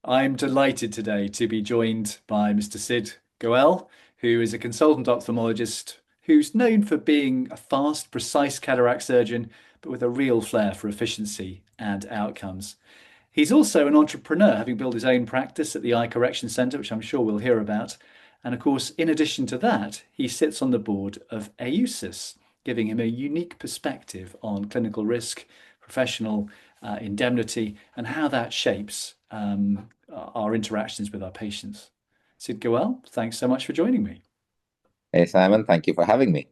I'm delighted today to be joined by Mr. Sid Goel, who is a consultant ophthalmologist who's known for being a fast, precise cataract surgeon, but with a real flair for efficiency and outcomes. He's also an entrepreneur, having built his own practice at the Eye Correction Centre, which I'm sure we'll hear about. And of course, in addition to that, he sits on the board of AOOSIS, giving him a unique perspective on clinical risk, professional indemnity, and how that shapes our interactions with our patients. Sid Goel, thanks so much for joining me. Hey Simon, thank you for having me.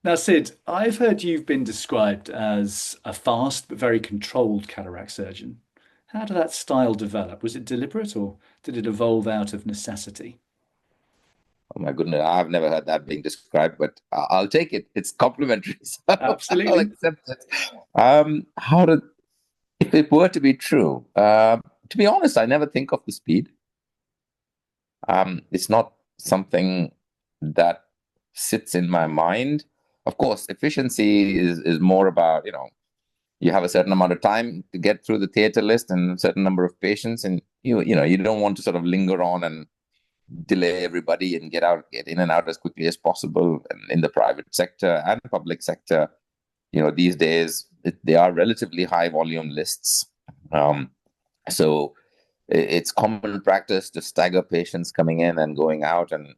Now, Sid, I've heard you've been described as a fast but very controlled cataract surgeon. How did that style develop? Was it deliberate or did it evolve out of necessity? Oh my goodness, I've never heard that being described, but I'll take it. It's complimentary, so I'll Absolutely. accept it. How did, if it were to be true, to be honest, I never think of the speed. It's not something that sits in my mind. Of course, efficiency is more about, you have a certain amount of time to get through the theater list and a certain number of patients, and you don't want to sort of linger on and delay everybody and get in and out as quickly as possible. And in the private sector and public sector, these days they are relatively high volume lists. So it's common practice to stagger patients coming in and going out. And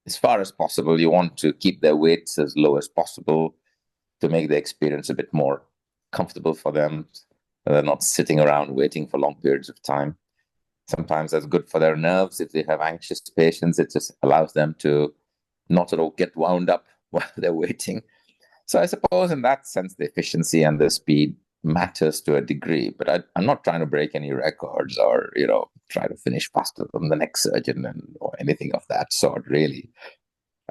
as far as possible, you want to keep their weights as low as possible to make the experience a bit more comfortable for them. They're not sitting around waiting for long periods of time. Sometimes that's good for their nerves. If they have anxious patients, it just allows them to not sort of get wound up while they're waiting. So I suppose in that sense, the efficiency and the speed matters to a degree, but I'm not trying to break any records or, try to finish faster than the next surgeon or anything of that sort, really.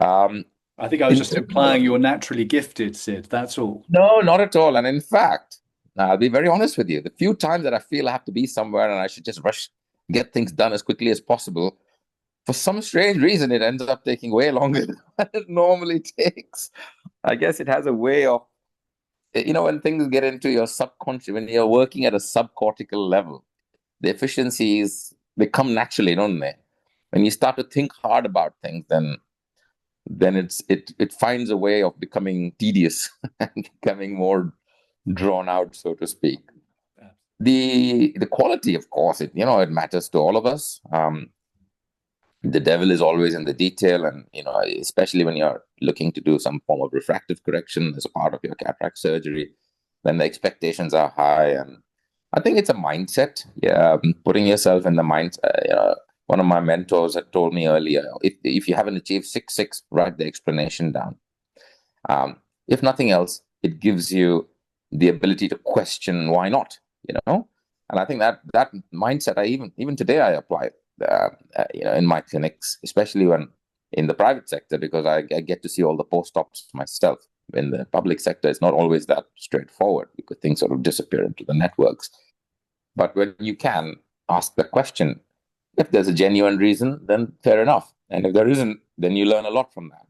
Um, I think I was in just terms of, implying you're naturally gifted, Sid. That's all. no, not at all. And in fact, I'll be very honest with you. The few times that I feel I have to be somewhere and I should just rush, get things done as quickly as possible, for some strange reason, it ends up taking way longer than it normally takes. I guess it has a way of, when things get into your subconscious, when you're working at a subcortical level, the efficiencies, they come naturally, don't they? When you start to think hard about things, then it finds a way of becoming tedious and becoming more drawn out, so to speak. The quality, of course, it matters to all of us. The devil is always in the detail, and especially when you're looking to do some form of refractive correction as a part of your cataract surgery, then the expectations are high. And I think it's a mindset. Yeah, putting yourself in the mind. One of my mentors had told me earlier, if you haven't achieved 6-6, write the explanation down. If nothing else, it gives you the ability to question why not. And I think that mindset, I even today I apply in my clinics, especially when in the private sector, because I get to see all the post-ops myself. In the public sector, it's not always that straightforward because things sort of disappear into the networks. But when you can ask the question, if there's a genuine reason, then fair enough. And if there isn't, then you learn a lot from that.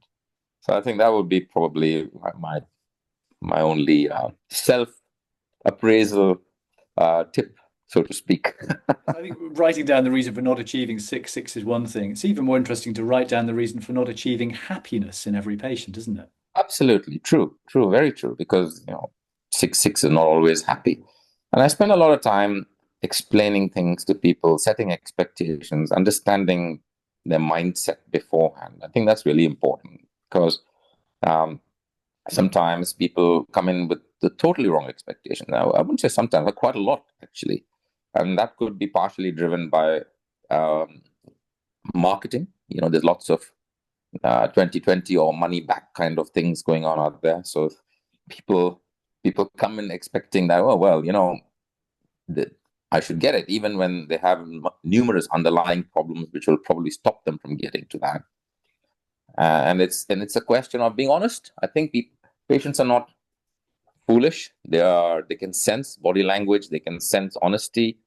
So I think that would be probably my only self appraisal tip, so to speak. I think writing down the reason for not achieving 6-6 is one thing. It's even more interesting to write down the reason for not achieving happiness in every patient, isn't it? Absolutely true, very true. Because 6-6 is not always happy, and I spend a lot of time explaining things to people, setting expectations, understanding their mindset beforehand. I think that's really important because um, sometimes people come in with the totally wrong expectation. Now, I wouldn't say sometimes, but quite a lot actually, and that could be partially driven by um, marketing. There's lots of 2020 or money back kind of things going on out there. So people people come in expecting that, oh well, that I should get it, even when they have numerous underlying problems which will probably stop them from getting to that. And it's a question of being honest. I think patients are not foolish. They can sense body language. They can sense honesty.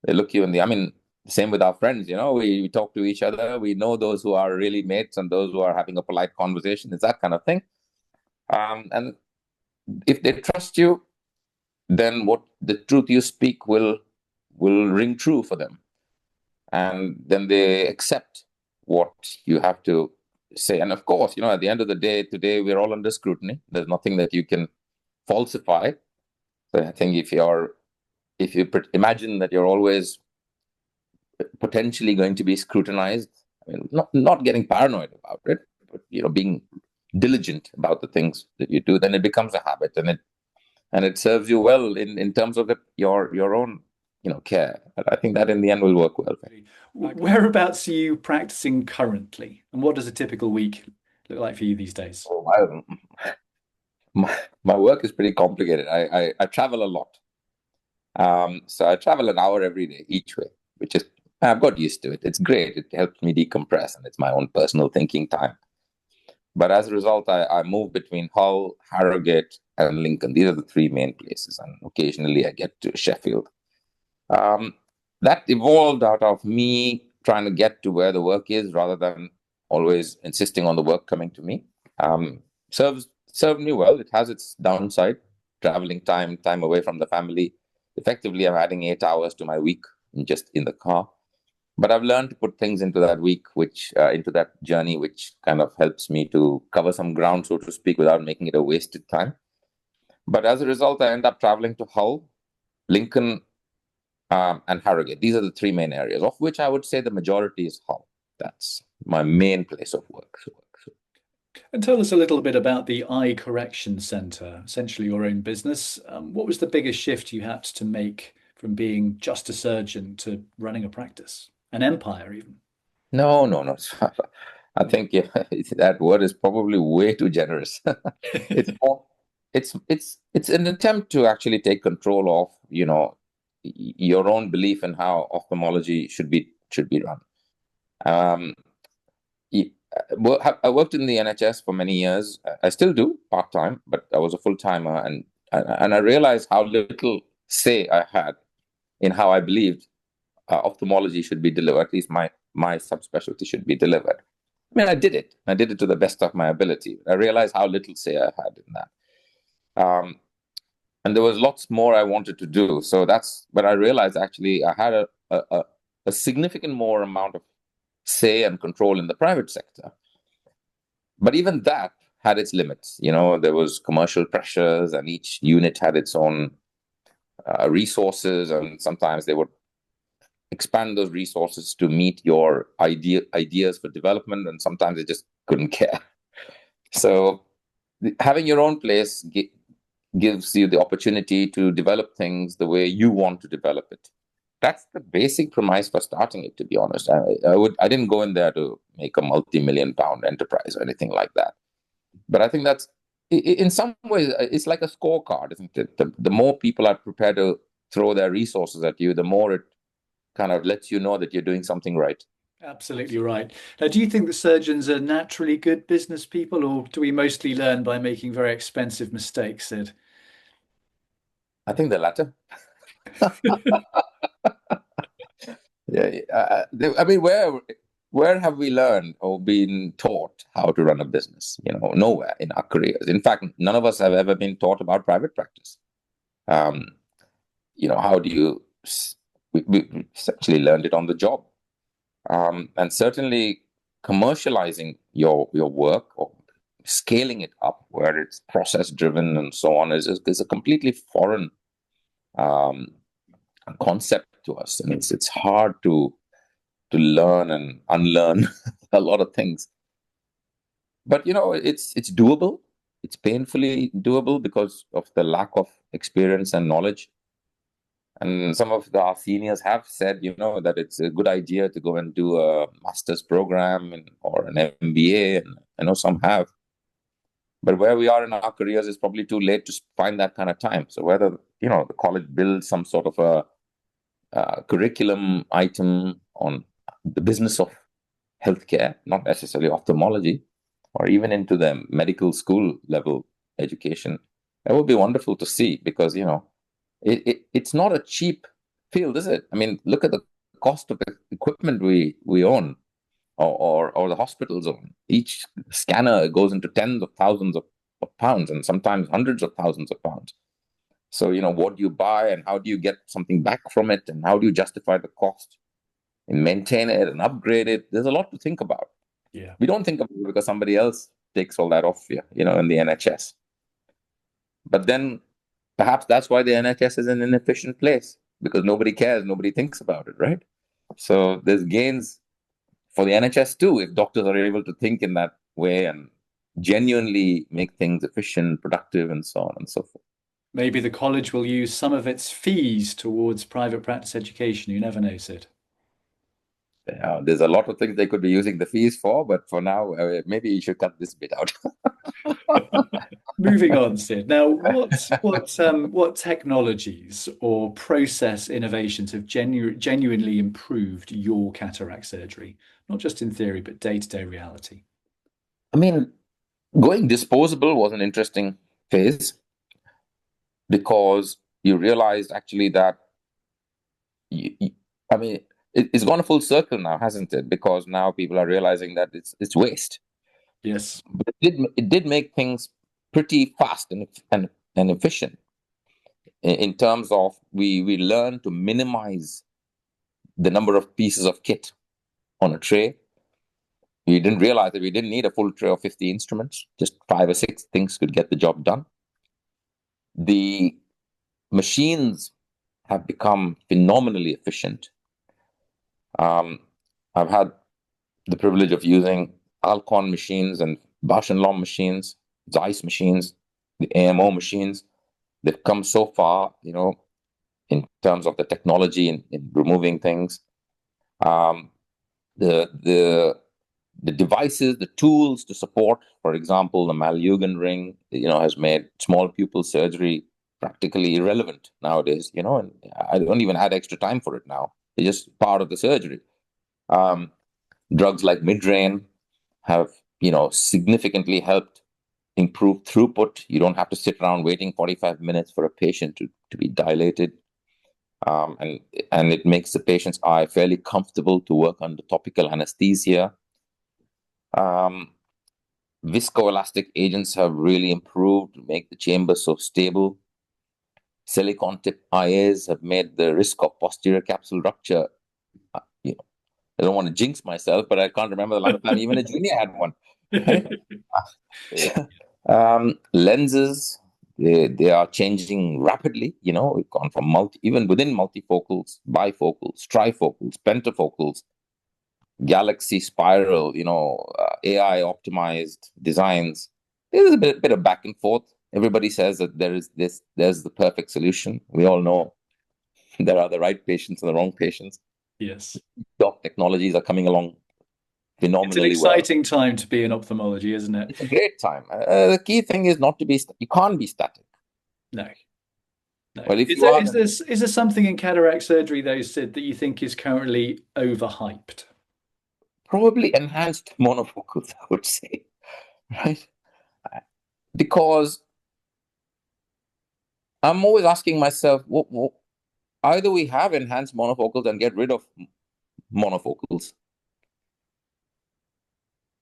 They look you in the. I mean, same with our friends. We talk to each other. We know those who are really mates and those who are having a polite conversation. It's that kind of thing. And if they trust you, then what the truth you speak will will ring true for them. And then they accept what you have to say. And of course, at the end of the day, today we're all under scrutiny. There's nothing that you can falsify. So I think if you imagine that you're always potentially going to be scrutinized, I mean, not getting paranoid about it, but being diligent about the things that you do, then it becomes a habit, and it serves you well in terms of your own care. But I think that in the end will work well. Whereabouts are you practicing currently, and what does a typical week look like for you these days? Oh, my work is pretty complicated. I travel a lot. So I travel an hour every day each way, which is, I've got used to it. It's great. It helps me decompress, and it's my own personal thinking time. But as a result, I move between Hull, Harrogate, and Lincoln. These are the three main places, and occasionally I get to Sheffield. That evolved out of me trying to get to where the work is rather than always insisting on the work coming to me. Served me well. It has its downside, traveling time away from the family. Effectively, I'm adding 8 hours to my week just in the car. But I've learned to put things into that week, into that journey, which kind of helps me to cover some ground, so to speak, without making it a wasted time. But as a result, I end up traveling to Hull, Lincoln, and Harrogate. These are the three main areas, of which I would say the majority is Hull. That's my main place of work. And tell us a little bit about the Eye Correction Centre, essentially your own business. What was the biggest shift you had to make from being just a surgeon to running a practice, an empire even? No. I think that word is probably way too generous. It's an attempt to actually take control of your own belief in how ophthalmology should be run. Um, I worked in the NHS for many years. I still do part-time, but I was a full-timer, and I realized how little say I had in how I believed ophthalmology should be delivered. At least my subspecialty should be delivered. I mean, I did it. I did it to the best of my ability. I realized how little say I had in that. And there was lots more I wanted to do. So but I realized actually I had a significant more amount of say and control in the private sector. But even that had its limits. There was commercial pressures, and each unit had its own resources, and sometimes they would expand those resources to meet your ideas for development, and sometimes they just couldn't care. So having your own place gives you the opportunity to develop things the way you want to develop it. That's the basic premise for starting it, to be honest. I didn't go in there to make a multi-million-pound enterprise or anything like that. But I think that's, in some ways, it's like a scorecard, isn't it? The more people are prepared to throw their resources at you, the more it kind of lets you know that you're doing something right. Absolutely right. Now, do you think that surgeons are naturally good business people, or do we mostly learn by making very expensive mistakes, Sid? I think the latter. Yeah, I mean, where have we learned or been taught how to run a business? Nowhere in our careers. In fact, none of us have ever been taught about private practice. How do you? We essentially learned it on the job, and certainly commercializing your work or scaling it up where it's process driven and so on is a completely foreign concept to us, and it's hard to learn and unlearn a lot of things. But it's doable. It's painfully doable because of the lack of experience and knowledge. And some of our seniors have said, that it's a good idea to go and do a master's program or an MBA, and I know some have. But where we are in our careers is probably too late to find that kind of time. So whether the college builds some sort of a curriculum item on the business of healthcare, not necessarily ophthalmology, or even into the medical school level education, that would be wonderful to see, because it's not a cheap field, is it? I mean, look at the cost of the equipment we own, or the hospitals own. Each scanner goes into tens of thousands of pounds, and sometimes hundreds of thousands of pounds. So, what do you buy and how do you get something back from it, and how do you justify the cost and maintain it and upgrade it? There's a lot to think about. Yeah. We don't think about it because somebody else takes all that off you, in the NHS. But then perhaps that's why the NHS is an inefficient place, because nobody cares, nobody thinks about it, right? So there's gains for the NHS too, if doctors are able to think in that way and genuinely make things efficient, productive, and so on and so forth. Maybe the college will use some of its fees towards private practice education. You never know, Sid. There's a lot of things they could be using the fees for, but for now, maybe you should cut this bit out. Moving on, Sid. Now, what technologies or process innovations have genuinely improved your cataract surgery, not just in theory, but day-to-day reality? I mean, going disposable was an interesting phase because you realized actually that, I mean, it's gone a full circle now, hasn't it? Because now people are realizing that it's waste. Yes. But it did make things pretty fast and efficient in terms of we learned to minimize the number of pieces of kit on a tray. We didn't realize that we didn't need a full tray of 50 instruments. Just 5 or 6 things could get the job done. The machines have become phenomenally efficient. I've had the privilege of using Alcon machines and Bausch and Lomb machines, Zeiss machines, the AMO machines. They've come so far, in terms of the technology in removing things. The devices, the tools to support, for example, the Maleugen ring, has made small pupil surgery practically irrelevant nowadays, and I don't even add extra time for it now. It's just part of the surgery. Drugs like Midrain have, significantly helped improve throughput. You don't have to sit around waiting 45 minutes for a patient to be dilated. And it makes the patient's eye fairly comfortable to work under topical anesthesia. Viscoelastic agents have really improved to make the chamber so stable. Silicon tip IAs have made the risk of posterior capsule rupture. I don't want to jinx myself, but I can't remember the last time even a junior had one. Lenses, they are changing rapidly. We've gone from even within multifocals, bifocals, trifocals, pentafocals, galaxy spiral, AI optimized designs. There's a bit of back and forth. Everybody says that there's the perfect solution. We all know there are the right patients and the wrong patients. Yes. Doc technologies are coming along phenomenally It's an exciting time to be in ophthalmology, isn't it? It's a great time. The key thing is not to be, you can't be static. No. No. Well, if Is you there, are, is there something in cataract surgery, though, Sid, that you think is currently overhyped? probably enhanced monofocals, I would say, right? Because I'm always asking myself, either we have enhanced monofocals and get rid of monofocals,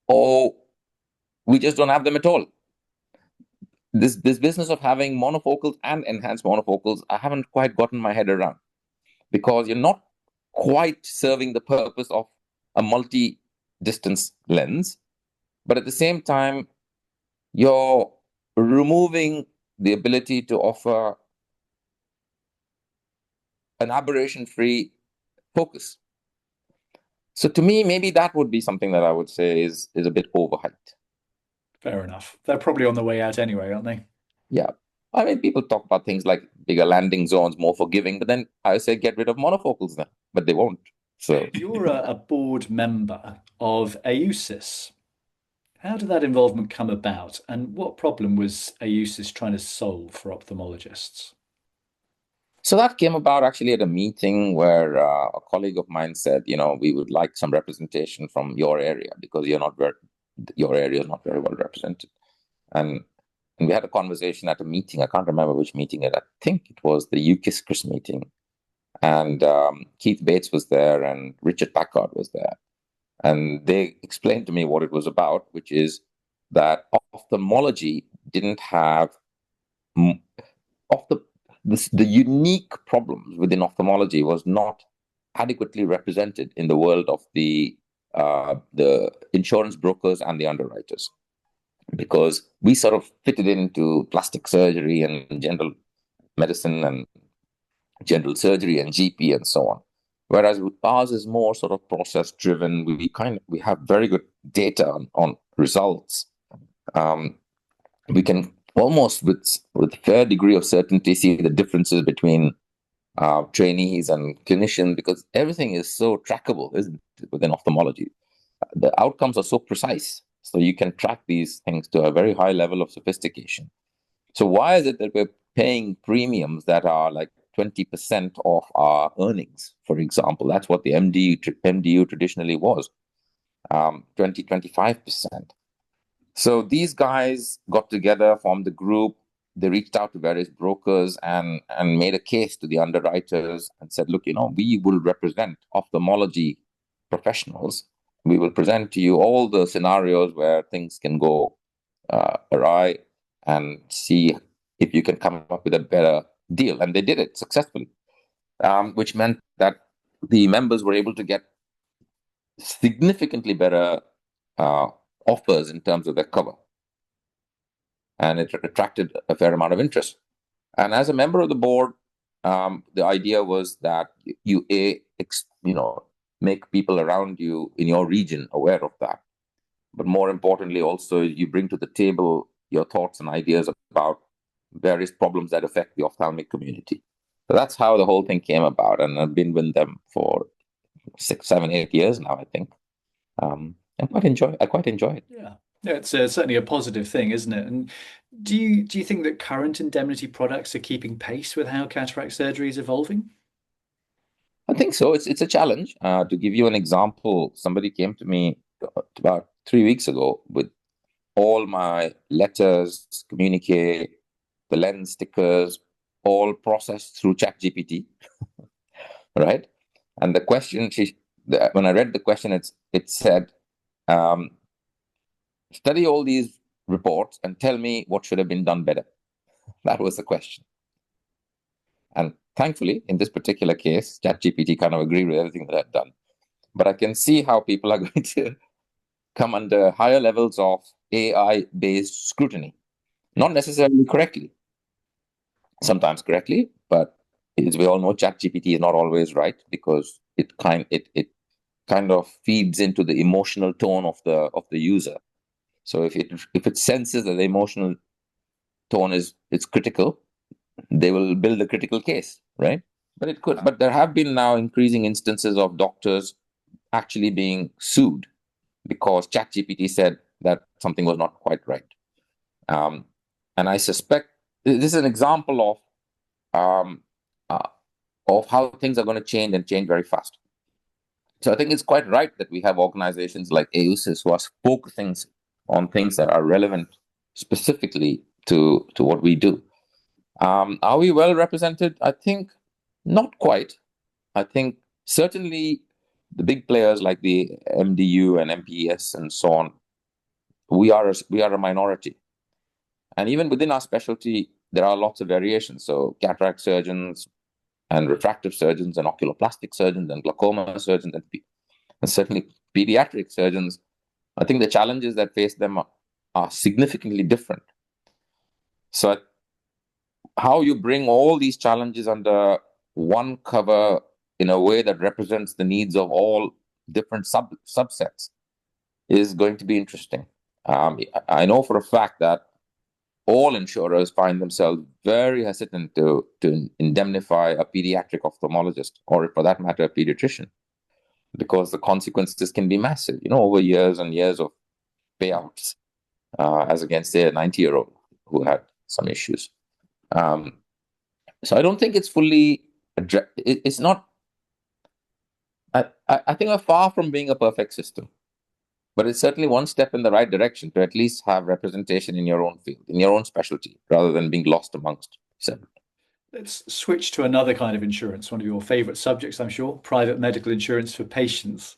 or we just don't have them at all. This business of having monofocals and enhanced monofocals, I haven't quite gotten my head around, because you're not quite serving the purpose of a multi-distance lens, but at the same time, you're removing the ability to offer an aberration-free focus. So to me, maybe that would be something that I would say is a bit overhyped. Fair enough. They're probably on the way out anyway, aren't they? Yeah. I mean, people talk about things like bigger landing zones, more forgiving, but then I say get rid of monofocals then, but they won't. So You're a board member of AOOSIS. How did that involvement come about, and what problem was AOOSIS trying to solve for ophthalmologists? So that came about actually at a meeting where a colleague of mine said, we would like some representation from your area because your area is not very well represented. And we had a conversation at a meeting. I can't remember which meeting I think it was the AOOSIS meeting. And Keith Bates was there and Richard Packard was there. And they explained to me what it was about, which is that ophthalmology didn't have the unique problems within ophthalmology was not adequately represented in the world of the insurance brokers and the underwriters, because we sort of fitted into plastic surgery and general medicine and general surgery and GP and so on. Whereas ours is more sort of process driven. We have very good data on results. We can almost with fair degree of certainty see the differences between trainees and clinicians, because everything is so trackable, isn't it, within ophthalmology? The outcomes are so precise, so you can track these things to a very high level of sophistication. So why is it that we're paying premiums that are like 20% of our earnings, for example? That's what the MDU traditionally was, 20, 25%. So these guys got together, formed a group. They reached out to various brokers and made a case to the underwriters and said, look, we will represent ophthalmology professionals. We will present to you all the scenarios where things can go awry and see if you can come up with a better deal. And they did it successfully, which meant that the members were able to get significantly better offers in terms of their cover. And it attracted a fair amount of interest. And as a member of the board, the idea was that you make people around you in your region aware of that. But more importantly, also, you bring to the table your thoughts and ideas about various problems that affect the ophthalmic community. So that's how the whole thing came about. And I've been with them for 6, 7, 8 years now, I think. I quite enjoy it. Yeah. Yeah, it's certainly a positive thing, isn't it? And do you think that current indemnity products are keeping pace with how cataract surgery is evolving? I think so. It's a challenge. To give you an example, somebody came to me about 3 weeks ago with all my letters, communique, the lens stickers, all processed through ChatGPT, right? And the question when I read the question, it said, study all these reports and tell me what should have been done better. That was the question. And thankfully, in this particular case, ChatGPT kind of agreed with everything that I'd done. But I can see how people are going to come under higher levels of AI-based scrutiny. Not necessarily correctly. Sometimes correctly, but as we all know, ChatGPT is not always right, because it kind of feeds into the emotional tone of the user. So if it senses that the emotional tone is critical, they will build a critical case, right? But it could. But there have been now increasing instances of doctors actually being sued because ChatGPT said that something was not quite right. And I suspect this is an example of how things are going to change, and change very fast. So I think it's quite right that we have organizations like AOOSIS who are focusing on things that are relevant specifically to what we do. Are we well represented? I think not quite. I think certainly the big players like the MDU and MPES and so on, we are a minority. And even within our specialty, there are lots of variations. So cataract surgeons and refractive surgeons and oculoplastic surgeons and glaucoma surgeons and certainly pediatric surgeons, I think the challenges that face them are significantly different. So how you bring all these challenges under one cover in a way that represents the needs of all different subsets is going to be interesting. I know for a fact that all insurers find themselves very hesitant to indemnify a pediatric ophthalmologist, or for that matter, a pediatrician, because the consequences can be massive, over years and years of payouts, as against, say, a 90-year-old who had some issues. So I don't think it's fully addressed. It's not. I think we're far from being a perfect system, but it's certainly one step in the right direction to at least have representation in your own field, in your own specialty, rather than being lost amongst several. Let's switch to another kind of insurance, one of your favorite subjects, I'm sure, private medical insurance for patients.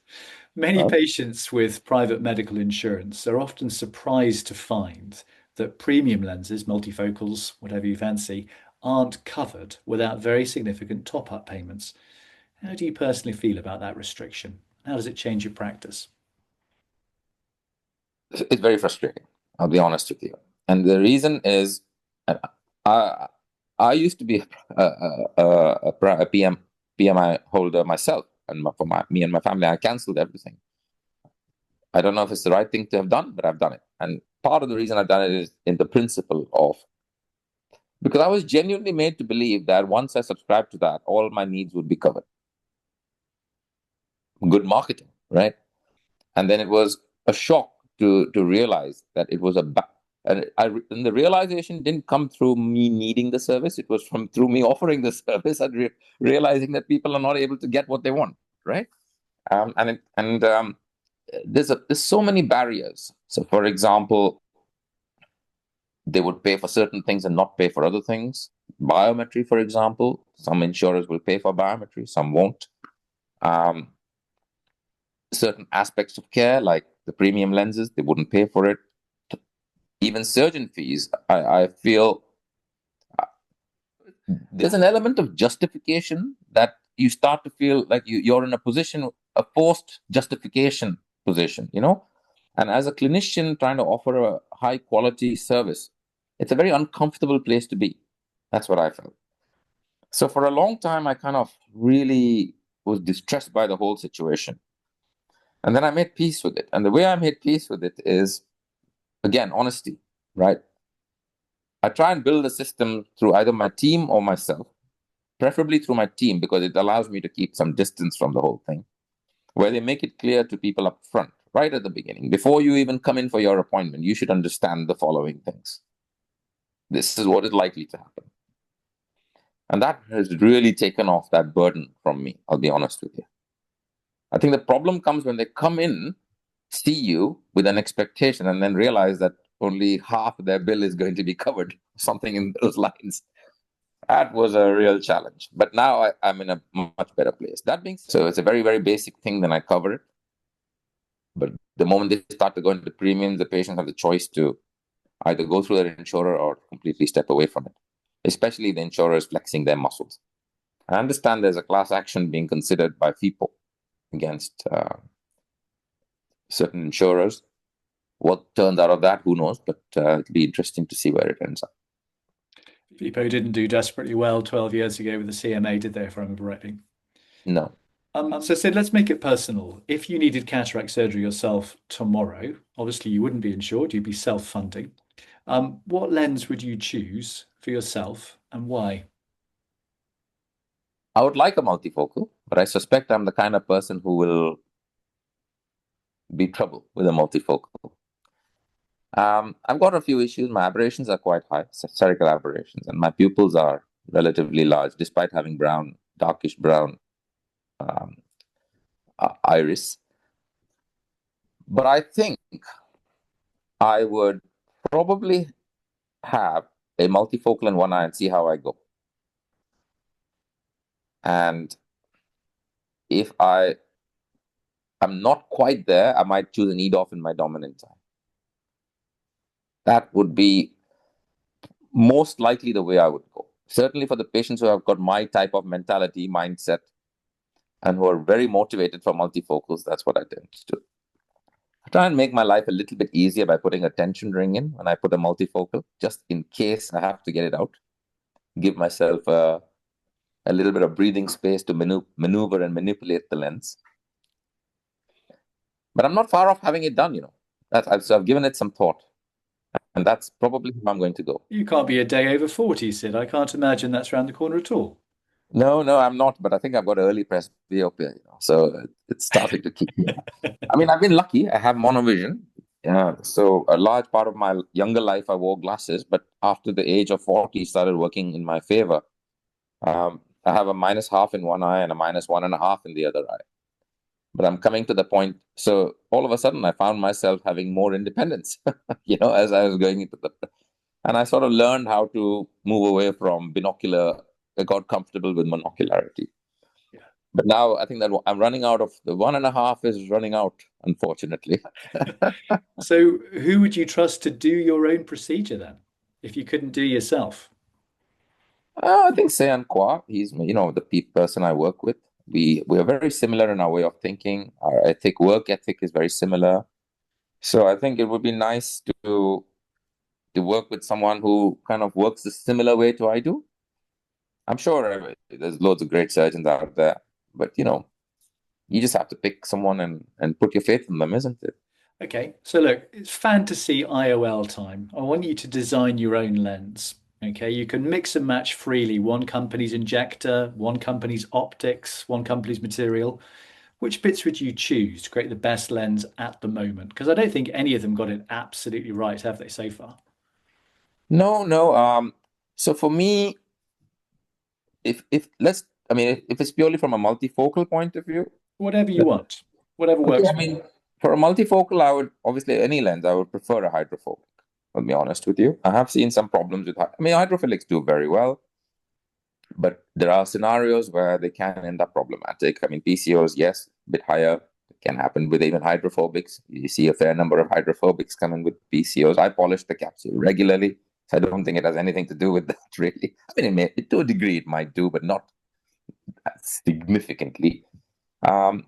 Many patients with private medical insurance are often surprised to find that premium lenses, multifocals, whatever you fancy, aren't covered without very significant top-up payments. How do you personally feel about that restriction? How does it change your practice? It's very frustrating. I'll be honest with you. And the reason is, I I used to be a PMI holder myself, and for me and my family, I cancelled everything. I don't know if it's the right thing to have done, but I've done it. And part of the reason I've done it is in the principle of, because I was genuinely made to believe that once I subscribed to that, all my needs would be covered. Good marketing, right? And then it was a shock to realize that it was and the realization didn't come through me needing the service. It was through me offering the service and realizing that people are not able to get what they want, right? There's so many barriers. So, for example, they would pay for certain things and not pay for other things. Biometry, for example, some insurers will pay for biometry, some won't. Certain aspects of care, like the premium lenses, they wouldn't pay for it. Even surgeon fees, I feel there's an element of justification that you start to feel like you're in a forced justification position, And as a clinician trying to offer a high quality service, it's a very uncomfortable place to be. That's what I felt. So for a long time, I kind of really was distressed by the whole situation. And then I made peace with it. And the way I made peace with it is, again, honesty, right? I try and build a system through either my team or myself, preferably through my team, because it allows me to keep some distance from the whole thing, where they make it clear to people up front, right at the beginning. Before you even come in for your appointment, you should understand the following things. This is what is likely to happen. And that has really taken off that burden from me, I'll be honest with you. I think the problem comes when they come in, see you with an expectation, and then realize that only half of their bill is going to be covered, something in those lines. That was a real challenge. But now I'm in a much better place. That being said, so it's a very, very basic thing, then I cover it. But the moment they start to go into premiums, the patients have the choice to either go through their insurer or completely step away from it, especially the insurers flexing their muscles. I understand there's a class action being considered by FIPO against certain insurers. What turns out of that, who knows? But it'll be interesting to see where it ends up. FIPO didn't do desperately well 12 years ago with the CMA, did they, if I remember rightly? No. So Sid, let's make it personal. If you needed cataract surgery yourself tomorrow, obviously you wouldn't be insured, you'd be self-funding. What lens would you choose for yourself and why? I would like a multifocal, but I suspect I'm the kind of person who will be trouble with a multifocal. I've got a few issues. My aberrations are quite high, spherical aberrations, and my pupils are relatively large, despite having brown, darkish brown iris. But I think I would probably have a multifocal in one eye and see how I go. And if I'm not quite there, I might choose an EDOF in my dominant eye. That would be most likely the way I would go. Certainly for the patients who have got my type of mentality, mindset, and who are very motivated for multifocals, that's what I tend to do. I try and make my life a little bit easier by putting a tension ring in when I put a multifocal, just in case I have to get it out. Give myself a little bit of breathing space to maneuver and manipulate the lens. But I'm not far off having it done, So I've given it some thought. And that's probably how I'm going to go. You can't be a day over 40, Sid. I can't imagine that's around the corner at all. No, I'm not. But I think I've got early presbyopia, so it's starting to kick in. I mean, I've been lucky. I have monovision. So a large part of my younger life, I wore glasses. But after the age of 40, started working in my favor. I have a -0.5 in one eye and a -1.5 in the other eye. But I'm coming to the point. So all of a sudden, I found myself having more independence, as I was going into and I sort of learned how to move away from binocular. I got comfortable with monocularity. Yeah. But now I think that I'm running out of the 1.5 is running out, unfortunately. So who would you trust to do your own procedure then, if you couldn't do yourself? I think Sean Kwa, he's the person I work with. We are very similar in our way of thinking. Our work ethic is very similar. So I think it would be nice to work with someone who kind of works a similar way to I do. I'm sure there's loads of great surgeons out there, but you just have to pick someone and put your faith in them, isn't it? Okay, so look, it's fantasy IOL time. I want you to design your own lens. Okay, you can mix and match freely one company's injector, one company's optics, one company's material. Which bits would you choose to create the best lens at the moment? Because I don't think any of them got it absolutely right, have they, so far? No, no. So for me, if let's, I mean, if it's purely from a multifocal point of view, Whatever you want, whatever okay. works I for you. mean, for a multifocal, I would obviously any lens, I would prefer a hydrophobic. I'll be honest with you. I have seen some problems with. I mean, hydrophilics do very well, but there are scenarios where they can end up problematic. I mean, PCOs, yes, a bit higher. It can happen with even hydrophobics. You see a fair number of hydrophobics coming with PCOs. I polish the capsule regularly, so I don't think it has anything to do with that, really. I mean, to a degree, it might do, but not significantly. Um,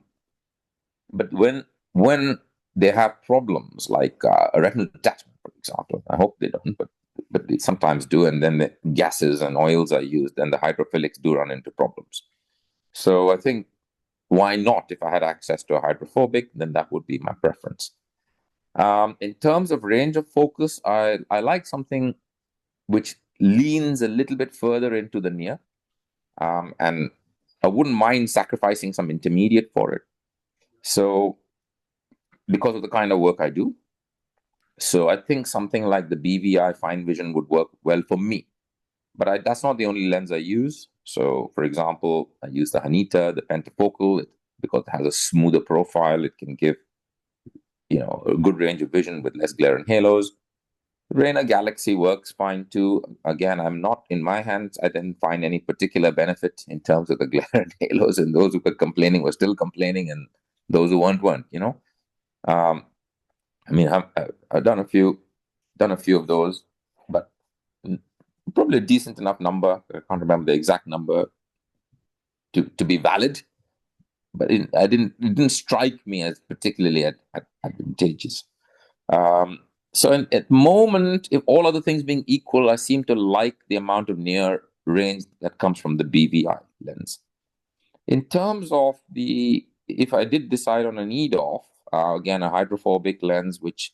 but when they have problems like a retinal detachment, for example, I hope they don't, but they sometimes do, and then the gases and oils are used, and the hydrophilics do run into problems. So I think why not? If I had access to a hydrophobic, then that would be my preference. In terms of range of focus, I like something which leans a little bit further into the near, and I wouldn't mind sacrificing some intermediate for it. So because of the kind of work I do, so I think something like the BVI Fine Vision would work well for me. But that's not the only lens I use. So, for example, I use the Hanita, the pentafocal, because it has a smoother profile. It can give a good range of vision with less glare and halos. Rainer Galaxy works fine too. Again, I'm not in my hands. I didn't find any particular benefit in terms of the glare and halos, and those who were complaining were still complaining, and those who weren't. Um, I mean, I've done a few of those, but probably a decent enough number. I can't remember the exact number to be valid, but it didn't strike me as particularly advantageous. Um, so at the moment, if all other things being equal, I seem to like the amount of near range that comes from the BVI lens. In terms of if I did decide on an EDOF, again, a hydrophobic lens, which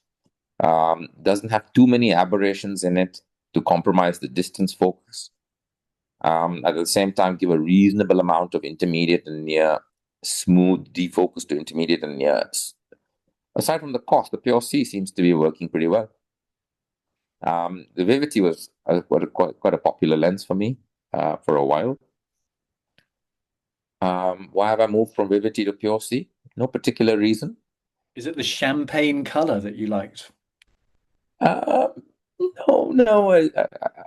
doesn't have too many aberrations in it to compromise the distance focus. At the same time, give a reasonable amount of intermediate and near smooth defocus to intermediate and near. Aside from the cost, the Pure C seems to be working pretty well. The Vivity was quite a popular lens for me for a while. Why have I moved from Vivity to Pure C? No particular reason. Is it the champagne color that you liked? Uh, no, no.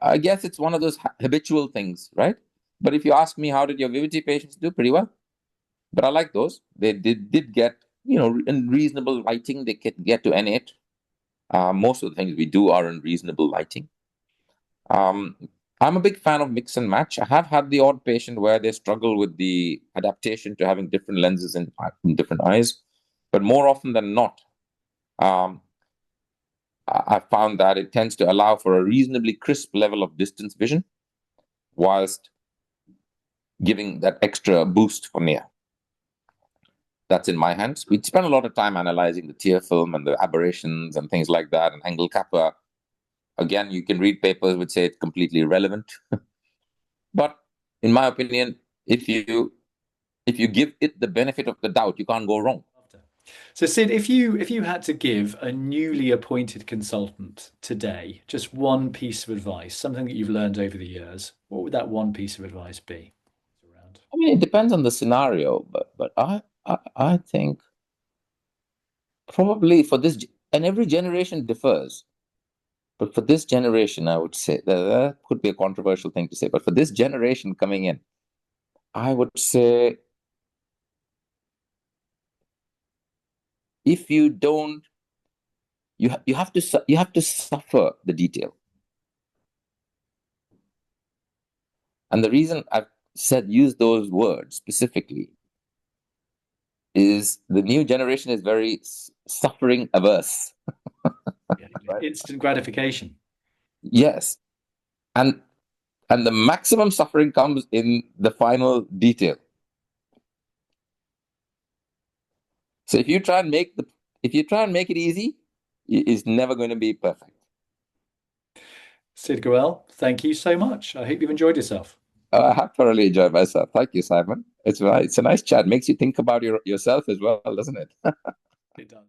I guess it's one of those habitual things, right? But if you ask me, how did your Vivity patients do? Pretty well. But I like those. They did get, in reasonable lighting, they could get to N8. Most of the things we do are in reasonable lighting. Um, I'm a big fan of mix and match. I have had the odd patient where they struggle with the adaptation to having different lenses in different eyes, but more often than not, um, I found that it tends to allow for a reasonably crisp level of distance vision, whilst giving that extra boost for near. That's in my hands. We spent a lot of time analyzing the tear film and the aberrations and things like that, and angle kappa. Again, you can read papers which say it's completely irrelevant. But in my opinion, if you give it the benefit of the doubt, you can't go wrong. So Sid, if you had to give a newly appointed consultant today just one piece of advice, something that you've learned over the years, what would that one piece of advice be? Around. I mean, it depends on the scenario, but I think probably for this, and every generation differs. But for this generation, I would say that could be a controversial thing to say. But for this generation coming in, I would say if you don't, you have to suffer the detail. And the reason I've use those words specifically is the new generation is very suffering averse. Instant gratification. Yes. And the maximum suffering comes in the final detail. So if you try and make it easy, it's never going to be perfect. Sid Goel, thank you so much. I hope you've enjoyed yourself. I have thoroughly enjoyed myself. Thank you, Simon. It's a nice chat. Makes you think about yourself as well, doesn't it? It does.